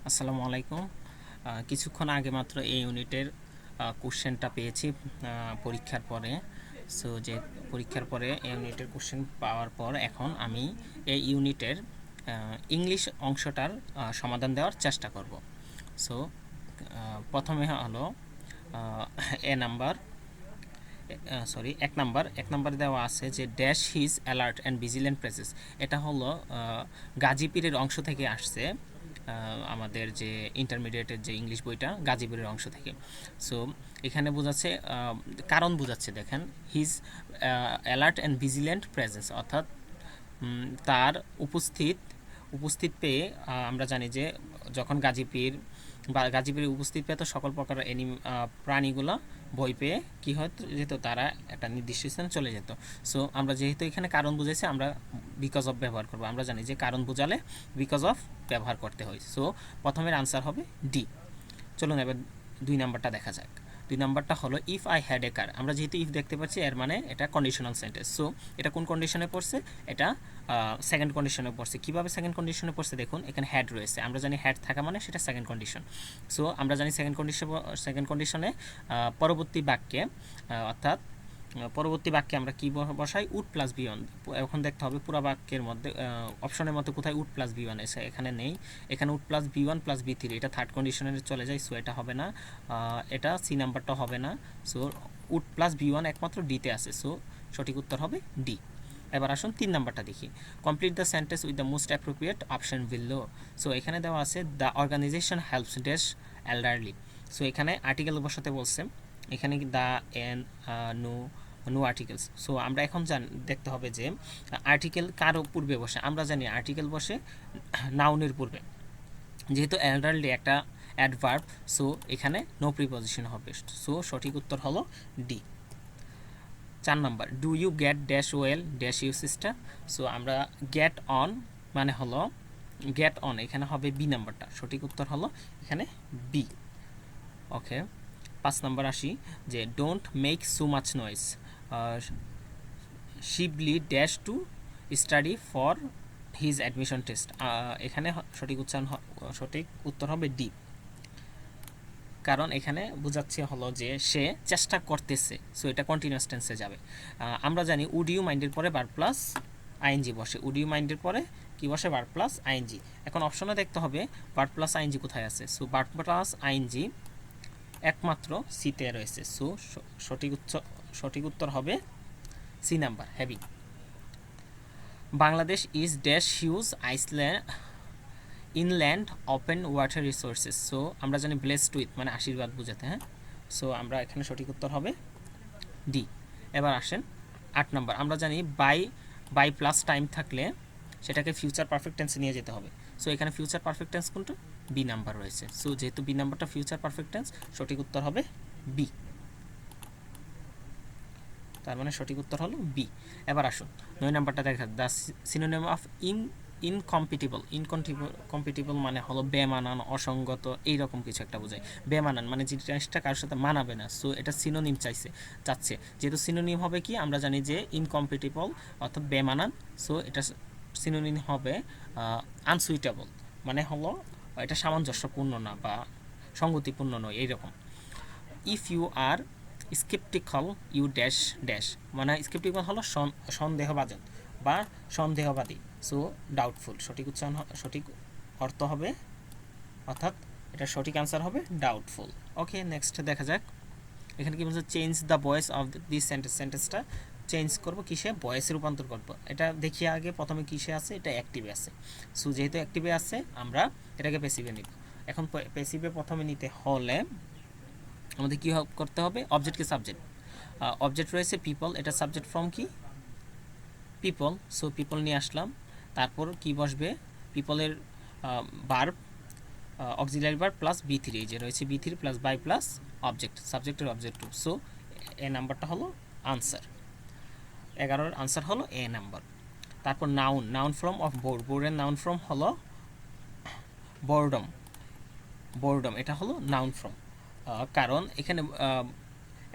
আসসালামু আলাইকুম। কিছুক্ষণ আগে মাত্র এই ইউনিটের কোশ্চেনটা পেয়েছি পরীক্ষার পরে। সো যে পরীক্ষার পরে এই ইউনিটের কোশ্চেন পাওয়ার পর এখন আমি এই ইউনিটের ইংলিশ অংশটার সমাধান দেওয়ার চেষ্টা করব। সো প্রথমে হলো এ নাম্বার এক নাম্বার দেওয়া আছে যে dash his alert and vigilant process. এটা হলো গাজীপীরের অংশ থেকে আসছে, আমাদের যে ইন্টারমিডিয়েটের যে ইংলিশ বইটা গাজীপুরের অংশ থেকে। সো এখানে বোঝাচ্ছে, কারণ বোঝাচ্ছে, দেখেন his alert and vigilant presence, অর্থাৎ তার উপস্থিত পেয়ে আমরা জানি যে যখন গাজীপুরে উপস্থিত পেয়ে তো সকল প্রকার প্রাণীগুলো ভয় পেয়ে কী হয়তো যেত, তারা একটা নির্দিষ্ট স্থানে চলে যেত। সো আমরা যেহেতু এখানে কারণ বুঝেছি, আমরা বিকজ অফ ব্যবহার করবো। আমরা জানি যে কারণ বোঝালে বিকজ অফ ব্যবহার করতে হয়। সো প্রথমের আনসার হবে ডি। চলুন এবার 2 নাম্বারটা দেখা যাক। 2 নাম্বারটা হলো ইফ আই হ্যাড এ কার। আমরা যেহেতু ইফ দেখতে পাচ্ছি, এর মানে এটা কন্ডিশনাল সেন্টেন্স। সো এটা কোন কন্ডিশনে পড়ছে? এটা সেকেন্ড কন্ডিশনে পড়ছে। কীভাবে সেকেন্ড কন্ডিশনে পড়ছে দেখুন, এখানে হ্যাড রয়েছে। আমরা জানি হ্যাড থাকা মানে সেটা সেকেন্ড কন্ডিশন। সো আমরা জানি সেকেন্ড কন্ডিশনে পরবর্তী বাক্যে, অর্থাৎ পরবর্তী বাক্যে আমরা কি বসাই? Would plus V one. এখন দেখতে হবে পুরো বাক্যের মধ্যে অপশনের মধ্যে কোথায় উড প্লাস বি ওয়ান এসে, এখানে নেই। এখানে would plus V one plus V three, এটা থার্ড কন্ডিশনে চলে যায়। সো এটা হবে না, এটা সি নাম্বারটা হবে না। So would plus V one একমাত্র ডিতে আছে। সো সঠিক উত্তর হবে ডি। এবার আসুন 3 নাম্বারটা দেখি। Complete the sentence with the most appropriate option below. So এখানে দেওয়া আছে the organization helps dash elderly. So এখানে আর্টিকেল বসাতে বলছে, এখানে the an no articles. So আমরা এখন দেখতে হবে যে আর্টিকেল কারো পূর্বে বসে। আমরা জানি আর্টিকেল বসে নাউনের পূর্বে, যেহেতু এল্ডারলি একটা অ্যাডভার্ব, সো এখানে নো প্রিপজিশন হবে। সো সঠিক উত্তর হলো D. 4 number, do you get dash well dash you sister. So আমরা গেট অন মানে হলো গেট অন, এখানে হবে বি নাম্বারটা। সঠিক উত্তর হলো এখানে বি। ওকে, 5 নাম্বার আসি, যে don't make so much noise Shibli dash to study for his admission test. এখানে সঠিক উত্তর হবে ডি, কারণ এখানে বোঝাচ্ছে হলো যে সে চেষ্টা করতেছে। সো এটা কন্টিনিউয়াস টেন্সে যাবে। আমরা জানি উড ইউ মাইন্ডের পরে বার প্লাস আইএনজি বসে। উড ইউ মাইন্ডের পরে কি বসে? বার প্লাস আইএনজি। এখন অপশনে দেখতে হবে বার প্লাস আইএনজি কোথায় আছে। সো বার প্লাস আইএনজি একমাত্র সিতে রয়েছে। সো সঠিক উত্তর হবে C number, heavy. Bangladesh is dash huge island inland open water resources. So আমরা জানি ব্লেসড উইথ মানে আশীর্বাদ বোঝাতে, হ্যাঁ। সো আমরা এখানে সঠিক উত্তর হবে ডি। এবার আসেন 8 নাম্বার। আমরা জানি বাই প্লাস টাইম থাকলে সেটাকে ফিউচার পারফেক্ট টেন্সে নিয়ে যেতে হবে। সো এখানে ফিউচার পারফেক্ট টেন্স কোনটা? বি নাম্বার রয়েছে। সো যেহেতু বি নাম্বারটা ফিউচার পারফেক্ট টেন্স, সঠিক উত্তর হবে বি। তার মানে সঠিক উত্তর হলো বি। এবার আসুন 9 নাম্বারটা দেখা, দ্য সিনোনিম অফ ইনকম্পিটিবল মানে হলো বেমানান, অসঙ্গত, এইরকম কিছু একটা বোঝায়। বেমানান মানে যে জিনিসটা কারোর সাথে মানাবে না। সো এটা সিনোনিম চাচ্ছে। যেহেতু সিনোনিম হবে কি, আমরা জানি যে ইনকম্পিটিবল অর্থাৎ বেমানান। সো এটা সিনোনিম হবে আনসুইটেবল, মানে হলো এটা সামঞ্জস্যপূর্ণ না বা সঙ্গতিপূর্ণ নয়, এইরকম। If you are sceptical you dash dash, মানে স্কেপটিক্যাল হলো সন্দেহবাদী বা সন্দেহবাদী। সো ডাউটফুল, সঠিক অর্থ হবে, অর্থাৎ এটা সঠিক আনসার হবে ডাউটফুল। ওকে, নেক্সট দেখা যাক। এখানে কি বলছে? Change the voice of this সেন্টেন্সটা চেঞ্জ করবো কিসে? ভয়েসে রূপান্তর করবো। এটা দেখি আগে প্রথমে কিসে আছে, এটা অ্যাক্টিভে আছে। সো যেহেতু অ্যাক্টিভে আছে, আমরা এটাকে প্যাসিভে নিব। এখন প্যাসিভে প্রথমে নিতে হলে আমাদের কী করতে হবে? অবজেক্টকে সাবজেক্ট, অবজেক্ট রয়েছে পিপল, এটা সাবজেক্ট ফ্রম কি? পিপল। সো পিপল নিয়ে আসলাম। তারপর কি বসবে? পিপলের verb, auxiliary verb plus V three, যে রয়েছে V three plus by plus object, সাবজেক্টের অবজেক্ট টু। সো এ নাম্বারটা হলো আনসার। 11-এর আনসার হলো এ নাম্বার। তারপর নাউন ফ্রম অফ বোর্ডের নাউন ফ্রম হলো বোর্ডম, এটা হলো নাউন ফ্রম। কারণ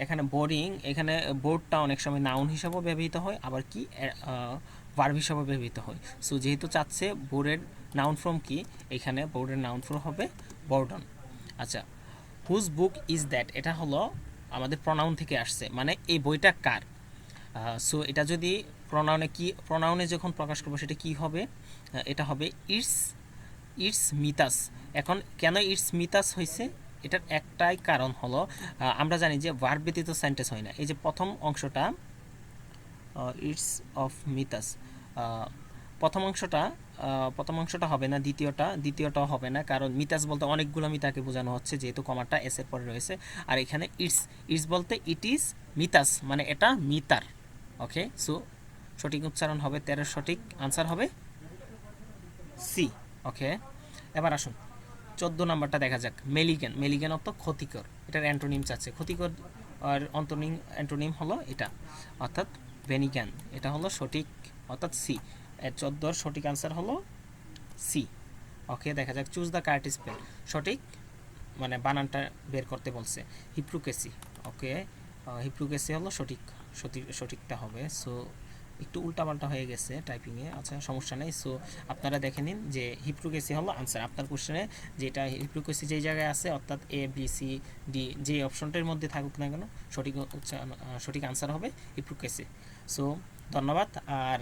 এখানে বোরিং, এখানে বোর্ডটা অনেক সময় নাউন হিসাবেও ব্যবহৃত হয়, আবার কি ভার্ব হিসাবেও ব্যবহৃত হয়। সো যেহেতু চাচ্ছে বোর্ডের নাউন ফর্ম কি, এখানে বোর্ডের নাউন ফর্ম হবে বর্ডন। আচ্ছা, হুজ বুক ইজ দ্যাট, এটা হলো আমাদের প্রনাউন থেকে আসছে, মানে এই বইটা কার। সো এটা যদি প্রনাউনে যখন প্রকাশ করবো সেটা কি হবে, এটা হবে ইটস ইটস মিতাস। এখন কেন ইটস মিতাস হয়েছে, এটার একটাই কারণ হলো আমরা জানি যে ভার্ব ব্যতীত সেন্টেন্স হয় না। এই যে প্রথম অংশটা ইটস অফ মিতাস, প্রথম অংশটা হবে না, দ্বিতীয়টাও হবে না, কারণ মিতাস বলতে অনেকগুলো মিতাকে বোঝানো হচ্ছে যেহেতু কমাটা এসের পরে রয়েছে। আর এখানে ইটস ইটস বলতে ইট ইজ মিতাস, মানে এটা মিতার। ওকে, সো সঠিক উচ্চারণ হবে 13, সঠিক আনসার হবে সি। ওকে, এবার আসুন 14 নাম্বারটা দেখা যাক। মেলিগেন, মেলিগেন অর্থ ক্ষতিকর, এটার অ্যান্টোনিম চাচ্ছে। ক্ষতিকর আর অ্যান্টোনিম হলো এটা, অর্থাৎ বেনিগ্যান, এটা হলো সঠিক, অর্থাৎ সি। 14 সঠিক আনসার হলো সি। ওকে, দেখা যাক চুজ দ্য কারেক্ট স্পেল, সঠিক মানে বানানটা বের করতে বলছে। হিপ্রুকেসি, ওকে, হিপ্রুকেসি হলো সঠিকটা হবে। সো একটু উল্টাপাল্টা হয়ে গেছে টাইপিংয়ে, আচ্ছা সমস্যা নেই। সো আপনারা দেখে নিন যে হিপ্রুকেসি হলো আনসার আপনার কোশ্চেনে, যেটা হিপ্রুকেসি যেই জায়গায় আছে, অর্থাৎ এ বি সি ডি যে অপশনটার মধ্যে থাকুক না কেন, সঠিক আনসার হবে হিপ্রুকেসি। সো ধন্যবাদ। আর